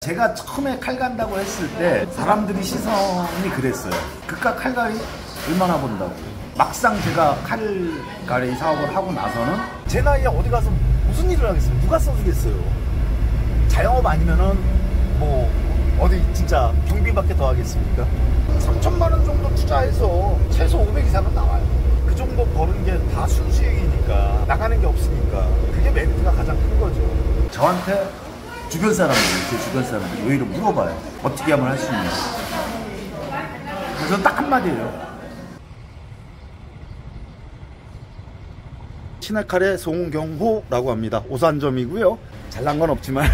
제가 처음에 칼 간다고 했을 때 사람들이 시선이 그랬어요. 그깟 칼갈이 얼마나 본다고. 막상 제가 칼갈이 사업을 하고 나서는 제 나이에 어디 가서 무슨 일을 하겠어요? 누가 써주겠어요? 자영업 아니면은 뭐 어디 진짜 경비밖에 더 하겠습니까? 3천만 원 정도 투자해서 최소 500 이상은 나와요. 그 정도 버는 게 다 순수익이니까 나가는 게 없으니까 그게 메리트가 가장 큰 거죠. 저한테 주변 사람들, 제 주변 사람들이 오히려 물어봐요. 어떻게 하면 할 수 있냐. 그래서 딱 한마디예요. 신할칼의 송경호라고 합니다. 오산점이고요. 잘난 건 없지만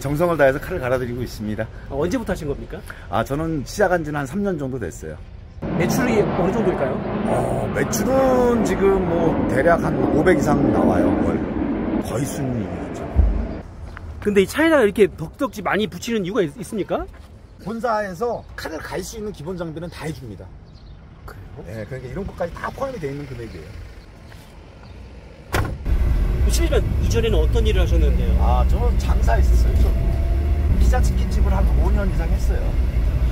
정성을 다해서 칼을 갈아드리고 있습니다. 언제부터 하신 겁니까? 저는 시작한 지는 한 3년 정도 됐어요. 매출이 어느 정도일까요? 매출은 지금 뭐 대략 한 500 이상 나와요. 월. 거의 순이익이죠. 근데 이 차에다가 이렇게 덕덕지 많이 붙이는 이유가 있습니까? 본사에서 칼을 갈 수 있는 기본 장비는 다 해줍니다. 그래요? 네, 그러니까 이런 것까지 다 포함이 되어 있는 금액이에요. 실례지만 이전에는 어떤 일을 하셨는데요? 저는 장사했었어요. 저 피자치킨집을 한 5년 이상 했어요.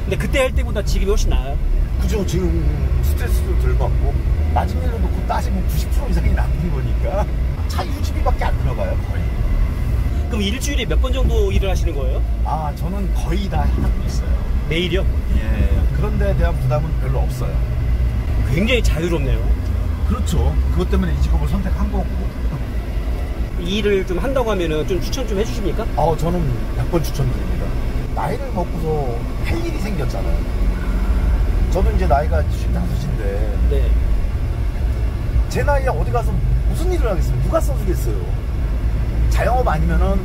근데 그때 할 때보다 지금이 훨씬 나아요? 그죠. 지금 스트레스도 덜 받고 마진율로 놓고 따지면 90% 이상이 남는 거니까 차 유지비밖에 안 들어가요, 거의. 그럼 일주일에 몇 번 정도 일을 하시는 거예요? 저는 거의 다 하고 있어요. 매일이요? 예. 그런 데에 대한 부담은 별로 없어요. 굉장히 자유롭네요. 그렇죠. 그것 때문에 이 직업을 선택한 거고. 이 일을 좀 한다고 하면은 좀 추천 좀 해주십니까? 저는 100번 추천드립니다. 나이를 먹고서 할 일이 생겼잖아요. 저도 이제 나이가 55인데 네. 제 나이에 어디 가서 무슨 일을 하겠어요? 누가 써주겠어요? 자영업 아니면은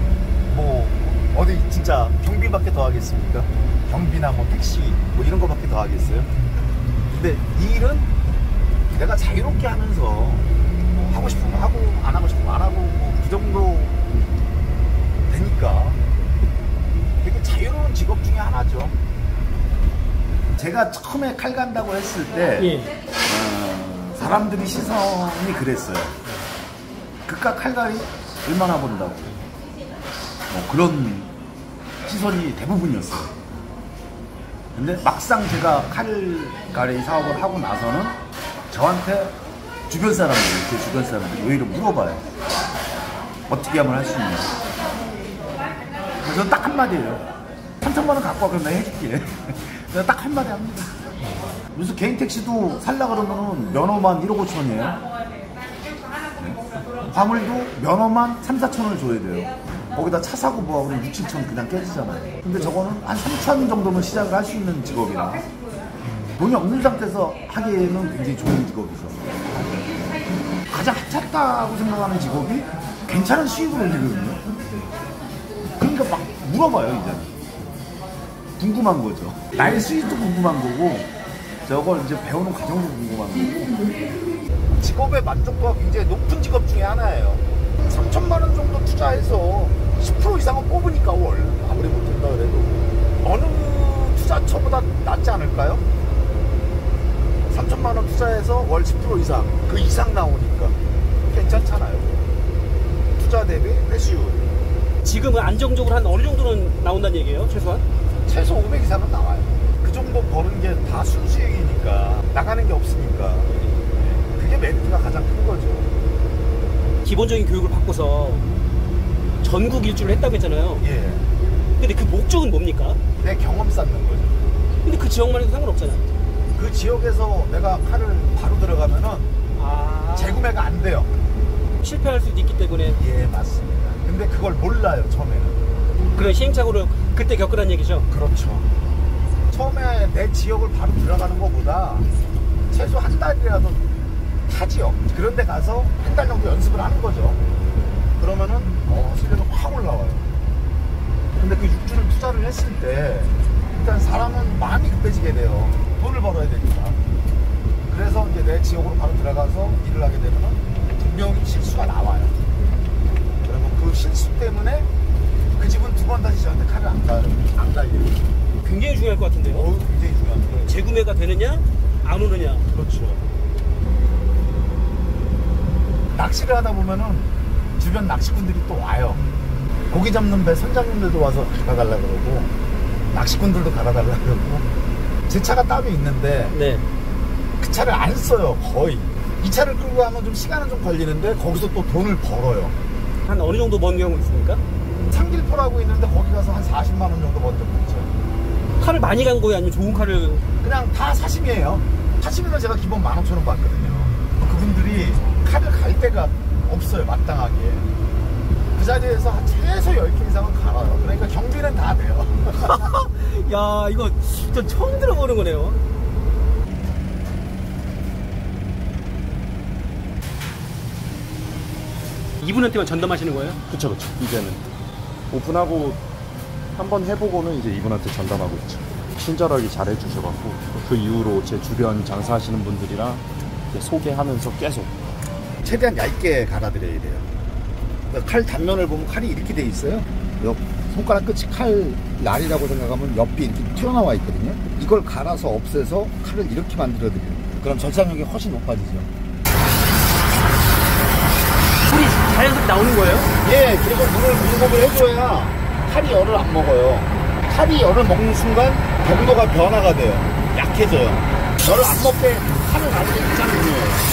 뭐 어디 진짜 경비밖에 더 하겠습니까? 경비나 뭐 택시 뭐 이런 거밖에 더 하겠어요? 근데 이 일은 내가 자유롭게 하면서 뭐 하고 싶으면 하고 안 하고 싶으면 안 하고 뭐 그 정도 되니까 되게 자유로운 직업 중에 하나죠. 제가 처음에 칼 간다고 했을 때 사람들이 시선이 그랬어요. 그깟 칼갈이 얼마나 본다고. 그런 시선이 대부분이었어요. 근데 막상 제가 칼갈이 사업을 하고 나서는 저한테 주변 사람들, 제 주변 사람들이 오히려 물어봐요. 어떻게 하면 할 수 있냐. 그래서 딱 한마디예요. 3천만 원 갖고 와, 그럼 내가 해줄게. 내가 딱 한마디 합니다. 요새 개인 택시도 살라 그러면은 면허만 1억 5천이에요. 화물도 면허만 3, 4천을 줘야 돼요. 거기다 차 사고 뭐하고 그러면 6, 7천 그냥 깨지잖아요. 근데 저거는 한 3천 정도면 시작을 할 수 있는 직업이라 돈이 없는 상태에서 하기에는 굉장히 좋은 직업이죠. 가장 하찮다고 생각하는 직업이 괜찮은 수익을 올리거든요. 그러니까 막 물어봐요, 이제. 궁금한 거죠. 나의 수익도 궁금한 거고, 저걸 이제 배우는 과정도 궁금한 거고. 직업의 만족도가 굉장히 높은 직업 중에 하나예요. 3천만 원 정도 투자해서 10% 이상은 뽑으니까 월. 아무리 못한다 그래도. 어느 투자처보다 낫지 않을까요? 3천만 원 투자해서 월 10% 이상, 그 이상 나오니까 괜찮잖아요. 투자 대비 회수율. 지금은 안정적으로 한 어느 정도는 나온다는 얘기예요, 최소한? 최소 500 이상은 나와요. 그 정도 버는 게 다 순수익이니까 나가는 게 없으니까 그게 메리트가 가장 큰 거죠. 기본적인 교육을 받고서 전국 일주를 했다고 했잖아요. 예. 근데 그 목적은 뭡니까? 내 경험 쌓는 거죠. 근데 그 지역만 해도 상관없잖아요. 그 지역에서 내가 칼을 바로 들어가면은 재구매가 안 돼요. 실패할 수도 있기 때문에. 예, 맞습니다. 근데 그걸 몰라요, 처음에는. 그런 시행착오를 그때 겪으란 얘기죠? 그렇죠. 처음에 내 지역을 바로 들어가는 것보다 최소 한 달이라도 타지요. 그런 데 가서 한 달 정도 연습을 하는 거죠. 그러면은 실력이 확 올라와요. 근데 그 6주를 투자를 했을 때 일단 사람은 마음이 급해지게 돼요. 돈을 벌어야 되니까. 그래서 이제 내 지역으로 바로 들어가서 일을 하게 되면은 분명히 실수가 나와요. 그리고 그 실수 때문에 그 집은 두 번 다시 저한테 칼을 안 갈려요. 굉장히 중요할 것 같은데요? 굉장히 중요한 거예요. 재구매가 되느냐, 안 오느냐. 그렇죠. 낚시를 하다 보면은 주변 낚시꾼들이 또 와요. 고기 잡는 배 선장님들도 와서 갈아달라 그러고 낚시꾼들도 갈아달라 그러고 제 차가 따로 있는데 네. 그 차를 안 써요 거의. 이 차를 끌고 가면 좀 시간은 좀 걸리는데 거기서 또 돈을 벌어요. 한 어느 정도 먼 경우 있습니까? 상길포라고 있는데 거기 가서 한 40만 원 정도 번 적도 있죠. 칼을 많이 간 거예요? 아니면 좋은 칼을? 그냥 다 사심이에요. 사심이면 제가 기본 15,000원 받거든요. 그분들이 칼을 갈 데가 없어요 마땅하게. 그 자리에서 한 최소 10개 이상은 갈아요. 그러니까 경비는 다 돼요. 야, 이거 전 처음 들어보는 거네요. 이분한테만 전담하시는 거예요? 그쵸. 이제는 오픈하고 한번 해보고는 이제 이분한테 전담하고 있죠. 친절하게 잘해주셔갖고 그 이후로 제 주변 장사하시는 분들이랑 이렇게 소개하면서 계속 최대한 얇게 갈아드려야 돼요. 그러니까 칼 단면을 보면 칼이 이렇게 돼 있어요. 옆 손가락 끝이 칼 날이라고 생각하면 옆이 이렇게 튀어나와 있거든요. 이걸 갈아서 없애서 칼을 이렇게 만들어드려요. 그럼 절삭력이 훨씬 높아지죠. 불이 자연스럽게 나오는 거예요? 예, 그리고 물을 밀봉을 해줘야 칼이 열을 안 먹어요. 칼이 열을 먹는 순간 경도가 변화가 돼요. 약해져요. 열을 안 먹게 칼을 가는 게 가장 중요해요.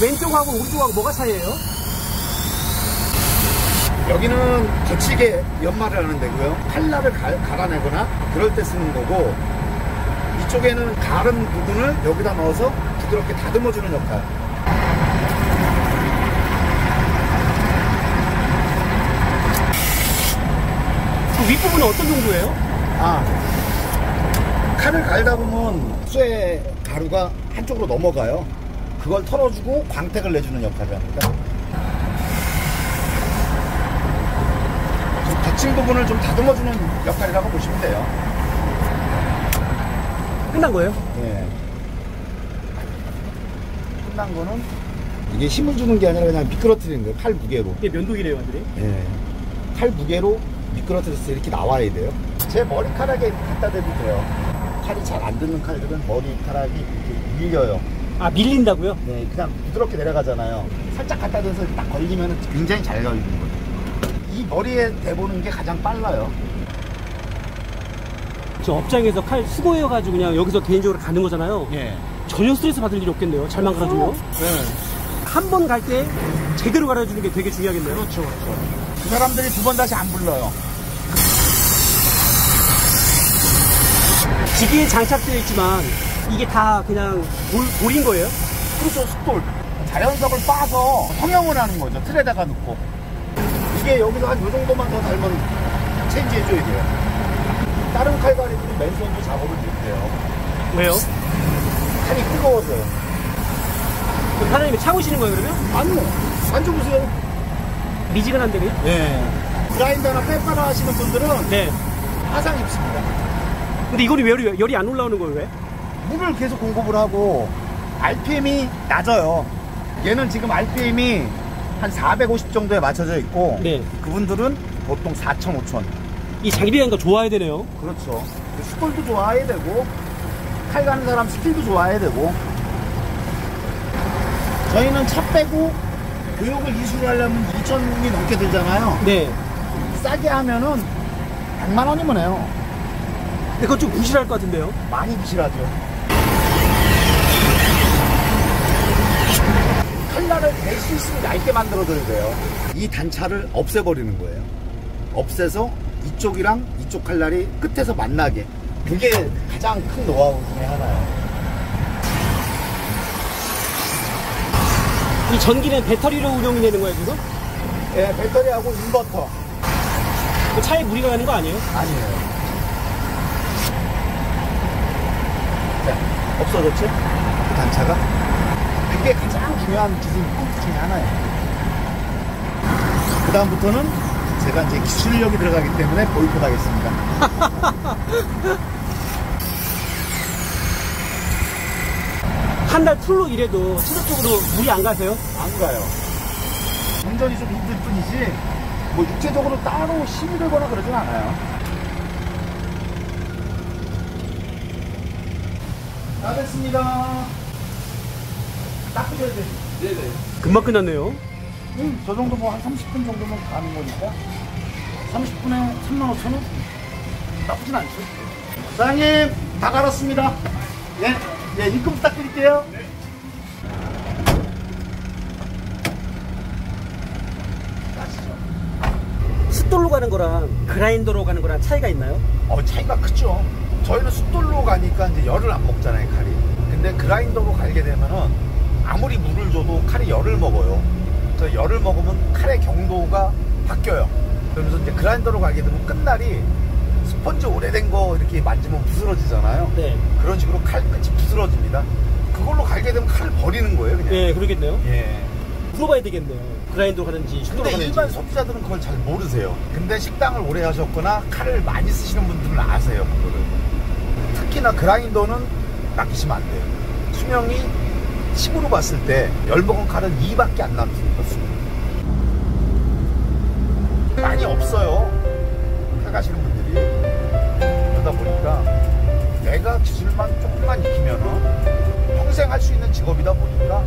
왼쪽하고 오른쪽하고 뭐가 차이예요? 여기는 거치게 연마를 하는 데고요. 칼날을 갈아내거나 그럴 때 쓰는 거고, 이쪽에는 가른 부분을 여기다 넣어서 부드럽게 다듬어주는 역할. 그 윗부분은 어떤 정도예요? 칼을 갈다 보면 쇠 가루가 한쪽으로 넘어가요. 그걸 털어주고 광택을 내주는 역할을 합니다. 거친 부분을 좀 다듬어주는 역할이라고 보시면 돼요. 끝난 거예요? 예. 끝난 거는 이게 힘을 주는 게 아니라 그냥 미끄러뜨리는 거예요. 칼 무게로. 이게 면도기래요, 완전히. 예. 칼 무게로 미끄러뜨려서 이렇게 나와야 돼요. 제 머리카락에 갖다 대도 돼요. 칼이 잘 안 듣는 칼들은 머리카락이 이렇게 밀려요. 아, 밀린다고요? 네, 그냥 부드럽게 내려가잖아요. 살짝 갖다 대서 딱 걸리면 굉장히 잘 걸리는 거예요. 이 머리에 대보는 게 가장 빨라요. 저 업장에서 칼 수거해가지고 그냥 여기서 개인적으로 가는 거잖아요. 예. 전혀 스트레스 받을 일이 없겠네요. 잘만 갈아주면. 네. 한 번 갈 때 제대로 갈아주는 게 되게 중요하겠네요. 그렇죠, 그렇죠. 그 사람들이 두 번 다시 안 불러요. 기계에 장착되어 있지만 이게 다 그냥 돌인 거예요? 그렇죠, 숫돌. 자연석을 빻아서 성형을 하는 거죠. 틀에다가 넣고. 이게 여기서 한 요 정도만 더 달면 체인지해줘야 돼요. 다른 칼갈이들은 맨손도 작업을 못해요. 왜요? 칼이 뜨거워서요. 그럼 사장님이 참으시는 거예요, 그러면? 아니요. 만져보세요. 미지근한데 그냥? 네. 그라인더나 빼빠라 하시는 분들은 네. 화상 입습니다. 근데 이거는 왜 열이 안 올라오는 거예요, 왜? 물을 계속 공급을 하고 RPM이 낮아요. 얘는 지금 RPM이 한 450 정도에 맞춰져 있고, 네. 그분들은 보통 4,000, 5,000. 이 장비가 그러니까 좋아야 되네요. 그렇죠. 스콜도 좋아해야 되고, 칼 가는 사람 스킬도 좋아해야 되고. 저희는 차 빼고 교육을 이수하려면 2,000이 넘게 들잖아요. 네. 싸게 하면은 100만 원이면 해요. 근데 그건 좀 부실할 것 같은데요? 많이 부실하죠. 칼날을 낼 수 있으면 얇게 만들어줘야 돼요. 이 단차를 없애버리는 거예요. 없애서 이쪽이랑 이쪽 칼날이 끝에서 만나게. 그게 가장 큰 노하우 중에 하나예요. 이 전기는 배터리로 운영이 되는 거예요, 지금? 예, 배터리하고 인버터. 그 차에 무리가 가는 거 아니에요? 아니에요. 자, 없어졌죠? 그 단차가? 그게 가장 중요한 기술 포인트 중에 하나예요. 그 다음부터는 제가 이제 기술력이 들어가기 때문에 보이콧 하겠습니다. 한 달 풀로 일해도 체력적으로 무리 안 가세요? 안 가요. 운전이 좀 힘들 뿐이지, 뭐 육체적으로 따로 힘이 들거나 그러진 않아요. 다 됐습니다. 닦으셔야 돼요. 네네. 금방 끝났네요. 저 정도 뭐 한 30분 정도면 가는 거니까 30분에 35,000원? 나쁘진 않죠. 사장님 다 갈았습니다. 예, 예, 입금 부탁드릴게요. 숫돌로 가는 거랑 그라인더로 가는 거랑 차이가 있나요? 차이가 크죠. 저희는 숫돌로 가니까 이제 열을 안 먹잖아요, 칼이. 근데 그라인더로 갈게 되면은 아무리 물을 줘도 칼이 열을 먹어요. 그 열을 먹으면 칼의 경도가 바뀌어요. 그러면서 이제 그라인더로 가게 되면 끝날이 스펀지 오래된 거 이렇게 만지면 부스러지잖아요. 네. 그런 식으로 칼 끝이 부스러집니다. 그걸로 갈게 되면 칼을 버리는 거예요, 그냥. 예, 그러겠네요. 예. 물어봐야 되겠네요. 그라인더로 가는지 숫돌로 근데 가는지. 일반 소비자들은 그걸 잘 모르세요. 근데 식당을 오래 하셨거나 칼을 많이 쓰시는 분들은 아세요, 그거를. 특히나 그라인더는 맡기시면 안 돼요. 수명이 식으로 봤을 때 열 먹은 칼은 2밖에 안 남습니다. 많이 없어요, 칼 가시는 분들이. 그러다 보니까 내가 기술만 조금만 익히면은 평생 할 수 있는 직업이다 보니까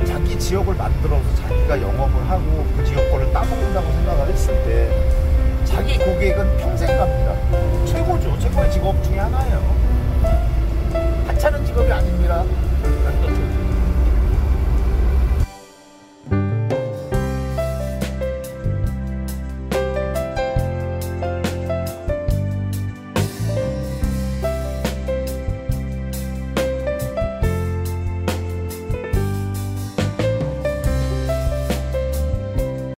자기 지역을 만들어서 자기가 영업을 하고 그 지역 거를 따먹는다고 생각을 했을 때 자기 고객은 평생 갑니다. 최고죠. 최고의 직업 중에 하나예요. 하찮은 직업이 아닙니다.